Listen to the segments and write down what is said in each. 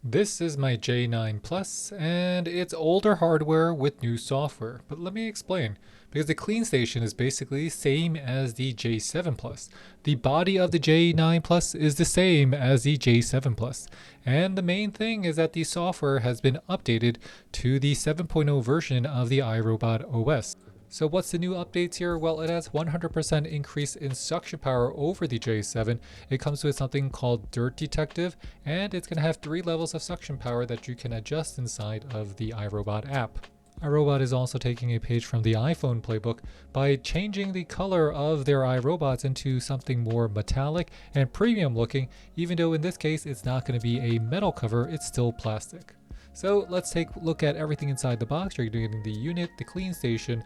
This is my J9 Plus, and it's older hardware with new software. But let me explain, because the clean station is basically same as the J7 Plus. The body of the J9 Plus is the same as the J7 Plus. And the main thing is that the software has been updated to the 7.0 version of the iRobot OS. So what's the new updates here? Well, it has 100% increase in suction power over the J7. It comes with something called Dirt Detective, and it's going to have 3 levels of suction power that you can adjust inside of the iRobot app. iRobot is also taking a page from the iPhone playbook by changing the color of their iRobots into something more metallic and premium looking, even though in this case it's not going to be a metal cover, it's still plastic. So let's take a look at everything inside the box. You're getting the unit, the clean station,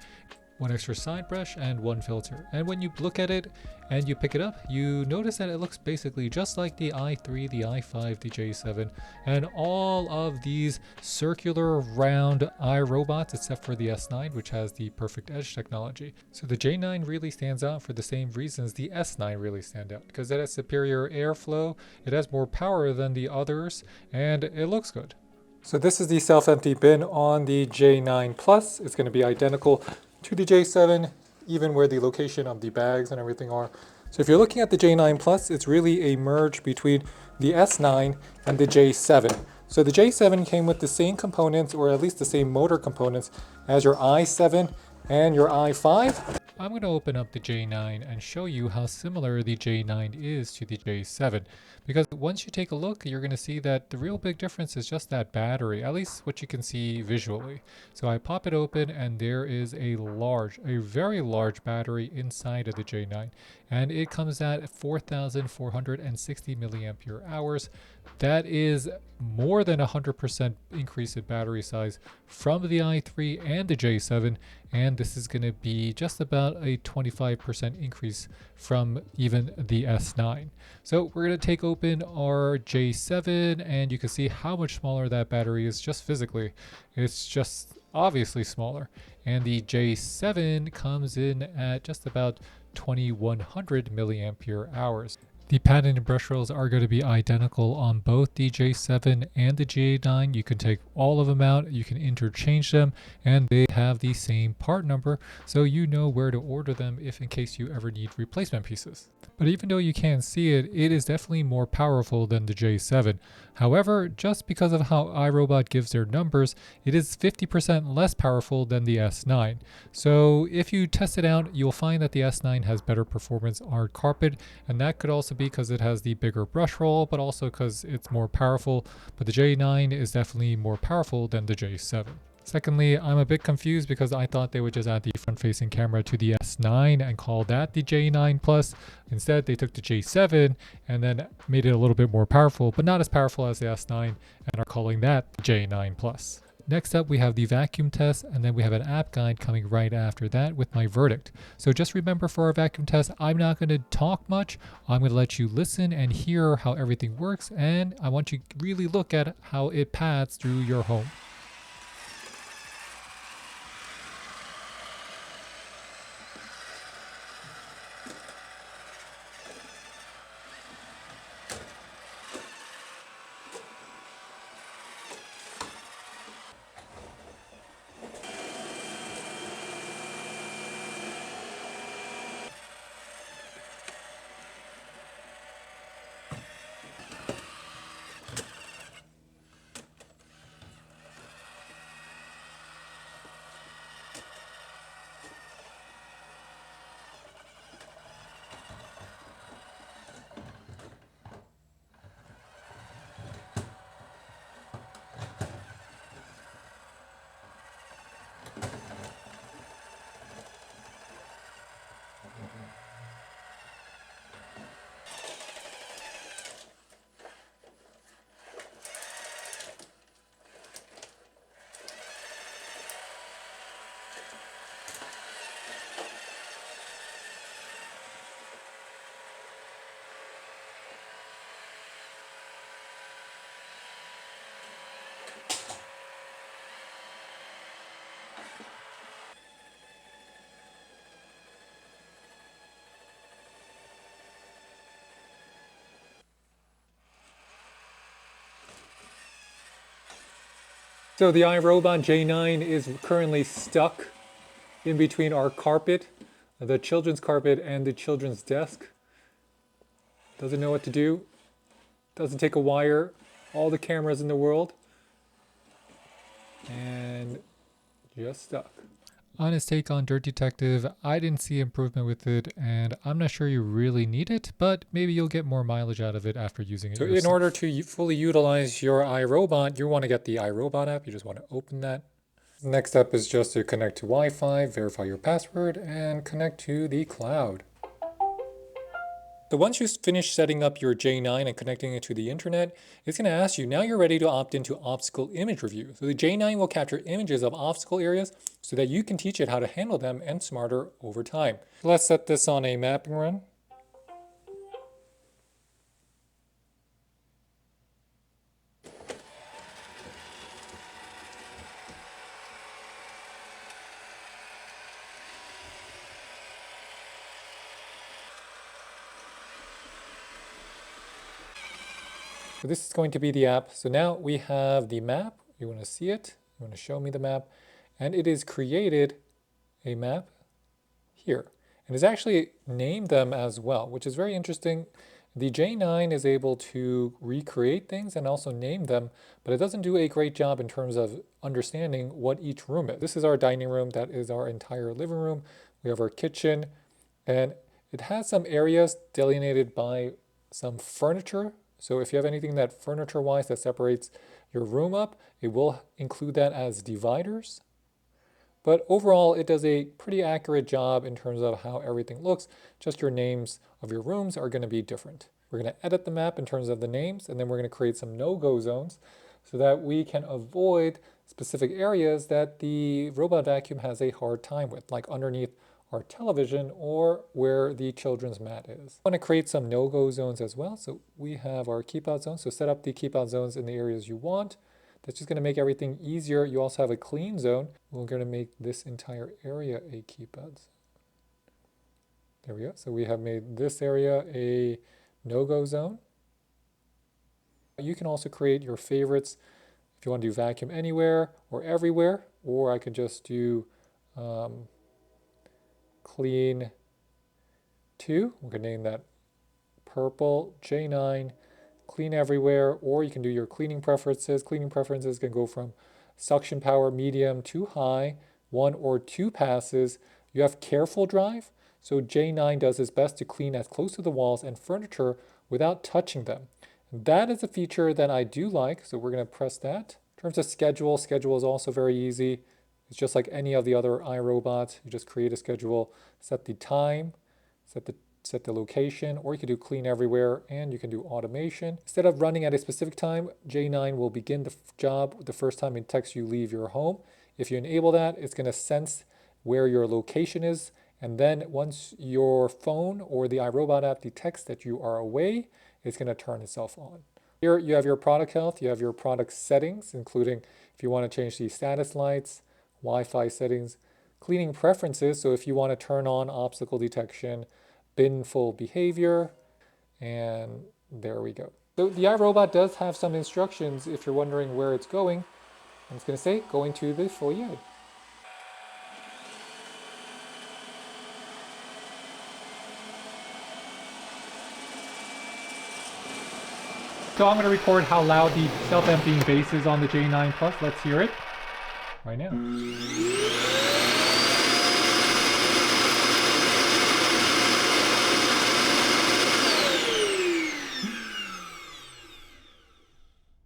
one extra side brush, and one filter. And when you look at it and you pick it up, you notice that it looks basically just like the i3, the i5, the J7, and all of these circular round iRobots except for the S9, which has the perfect edge technology. So the J9 really stands out for the same reasons the S9 really stand out, because it has superior airflow, it has more power than the others, and it looks good. So this is the self-empty bin on the J9 Plus. It's going to be identical to the J7, even where the location of the bags and everything are. So if you're looking at the J9 Plus, it's really a merge between the S9 and the J7. So the J7 came with the same components, or at least the same motor components, as your i7 and your i5. I'm going to open up the J9 and show you how similar the J9 is to the J7. Because once you take a look, you're going to see that the real big difference is just that battery, at least what you can see visually. So I pop it open and there is a very large battery inside of the J9. And it comes at 4,460 milliampere hours. That is more than 100% increase in battery size from the i3 and the J7, and this is going to be just about a 25% increase from even the S9. So we're going to take open our J7, and you can see how much smaller that battery is just physically. It's just obviously smaller. And the J7 comes in at just about 2100 milliampere hours. The padding and brush rolls are going to be identical on both the J7 and the J9. You can take all of them out, you can interchange them, and they have the same part number, so you know where to order them if in case you ever need replacement pieces. But even though you can't see it, it is definitely more powerful than the J7. However, just because of how iRobot gives their numbers, it is 50% less powerful than the S9. So if you test it out, you'll find that the S9 has better performance on hard carpet, and that could also be because it has the bigger brush roll, but also because it's more powerful. But the J9 is definitely more powerful than the J7. Secondly, I'm a bit confused because I thought they would just add the front-facing camera to the S9 and call that the J9 Plus. Instead, they took the J7 and then made it a little bit more powerful, but not as powerful as the S9, and are calling that the J9 Plus. Next up, we have the vacuum test, and then we have an app guide coming right after that with my verdict. So just remember, for our vacuum test, I'm not going to talk much. I'm going to let you listen and hear how everything works, and I want you to really look at how it pads through your home. So the iRobot J9 is currently stuck in between our carpet, the children's carpet, and the children's desk. Doesn't know what to do. Doesn't take a wire. All the cameras in the world. And just stuck. On his take on Dirt Detective, I didn't see improvement with it, and I'm not sure you really need it, but maybe you'll get more mileage out of it after using it yourself. In order to fully utilize your iRobot, you want to get the iRobot app. You just want to open that. Next step is just to connect to Wi-Fi, verify your password, and connect to the cloud. So once you finish setting up your J9 and connecting it to the internet, it's going to ask you, now you're ready to opt into obstacle image review. So the J9 will capture images of obstacle areas so that you can teach it how to handle them and smarter over time. Let's set this on a mapping run. So this is going to be the app. So now we have the map. You want to see it. You want to show me the map. And it is created a map here. And it's actually named them as well, which is very interesting. The J9 is able to recreate things and also name them, but it doesn't do a great job in terms of understanding what each room is. This is our dining room. That is our entire living room. We have our kitchen. And it has some areas delineated by some furniture. So if you have anything that furniture-wise that separates your room up, it will include that as dividers. But overall, it does a pretty accurate job in terms of how everything looks. Just your names of your rooms are going to be different. We're going to edit the map in terms of the names, and then we're going to create some no-go zones so that we can avoid specific areas that the robot vacuum has a hard time with, like underneath our television or where the children's mat is. I want to create some no-go zones as well. So we have our keep out zones. So set up the keep out zones in the areas you want. That's just going to make everything easier. You also have a clean zone. We're going to make this entire area a keep out zone. There we go. So we have made this area a no-go zone. You can also create your favorites if you want to do vacuum anywhere or everywhere, or I could just do clean 2. We're going to name that purple J9, clean everywhere, or you can do your cleaning preferences. Cleaning preferences can go from suction power medium to high, 1 or 2 passes. You have careful drive, so J9 does its best to clean as close to the walls and furniture without touching them. And that is a feature that I do like, so we're going to press that. In terms of schedule is also very easy. It's just like any of the other iRobots. You just create a schedule, set the time, set the location, or you can do clean everywhere, and you can do automation. Instead of running at a specific time, J9 will begin the job the first time it detects you leave your home. If you enable that, it's going to sense where your location is, and then once your phone or the iRobot app detects that you are away, it's going to turn itself on. Here you have your product health, you have your product settings, including if you want to change the status lights, Wi-Fi settings, cleaning preferences, so if you want to turn on obstacle detection, bin full behavior, and there we go. So the iRobot does have some instructions if you're wondering where it's going. And it's going to say, going to the foyer. So I'm going to record how loud the self-emptying bass is on the J9 Plus. Let's hear it right now.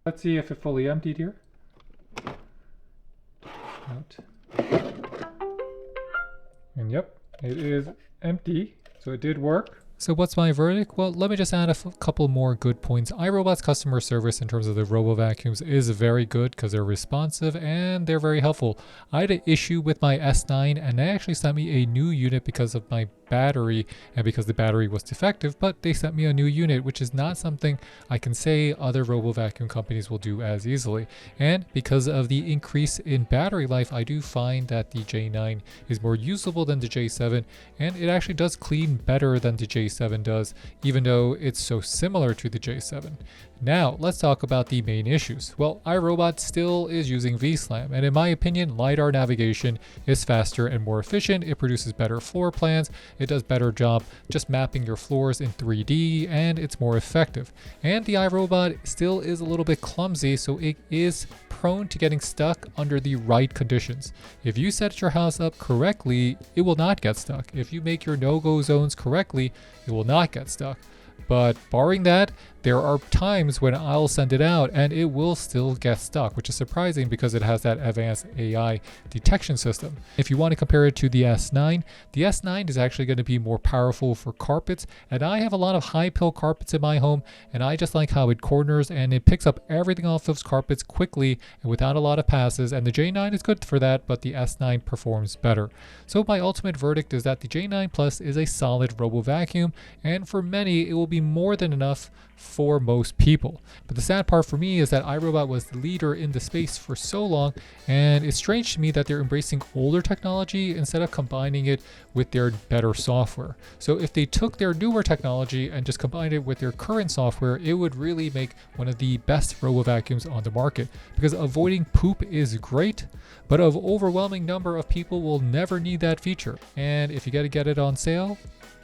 Let's see if it fully emptied here. Out. And yep, it is empty, so it did work. So what's my verdict? Well, let me just add a couple more good points. iRobot's customer service in terms of the Robovacuums is very good because they're responsive and they're very helpful. I had an issue with my S9 and they actually sent me a new unit because of my battery and because the battery was defective, but they sent me a new unit, which is not something I can say other Robovacuum companies will do as easily. And because of the increase in battery life, I do find that the J9 is more usable than the J7, and it actually does clean better than the J7. J7 does, even though it's so similar to the J7. Now, let's talk about the main issues. Well, iRobot still is using VSLAM, and in my opinion, LiDAR navigation is faster and more efficient. It produces better floor plans, it does better job just mapping your floors in 3D, and it's more effective. And the iRobot still is a little bit clumsy, so it is prone to getting stuck under the right conditions. If you set your house up correctly, it will not get stuck. If you make your no-go zones correctly, it will not get stuck. But barring that, there are times when I'll send it out and it will still get stuck, which is surprising because it has that advanced AI detection system. If you want to compare it to the S9 is actually going to be more powerful for carpets, and I have a lot of high pill carpets in my home, and I just like how it corners and it picks up everything off those carpets quickly and without a lot of passes, and the J9 is good for that, but the S9 performs better. So my ultimate verdict is that the J9 Plus is a solid Robovacuum, and for many it will be more than enough for most people. But the sad part for me is that iRobot was the leader in the space for so long, and it's strange to me that they're embracing older technology instead of combining it with their better software. So if they took their newer technology and just combined it with their current software, it would really make one of the best Robovacuums on the market, because avoiding poop is great, but an overwhelming number of people will never need that feature. And if you got to get it on sale,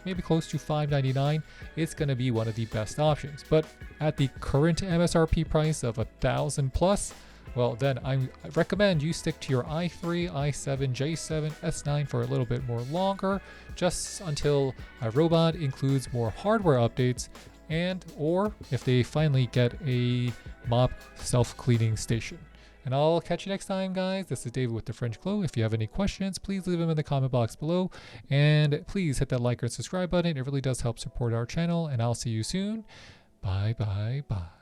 maybe close to $599, it's going to be one of the best options. But at the current MSRP price of $1,000 plus, well, then I recommend you stick to your i3, i7, J7, S9 for a little bit more longer, just until iRobot includes more hardware updates, and or if they finally get a mop self-cleaning station. And I'll catch you next time, guys. This is David with the French Glow. If you have any questions, please leave them in the comment box below. And please hit that like or subscribe button. It really does help support our channel. And I'll see you soon. Bye, bye, bye.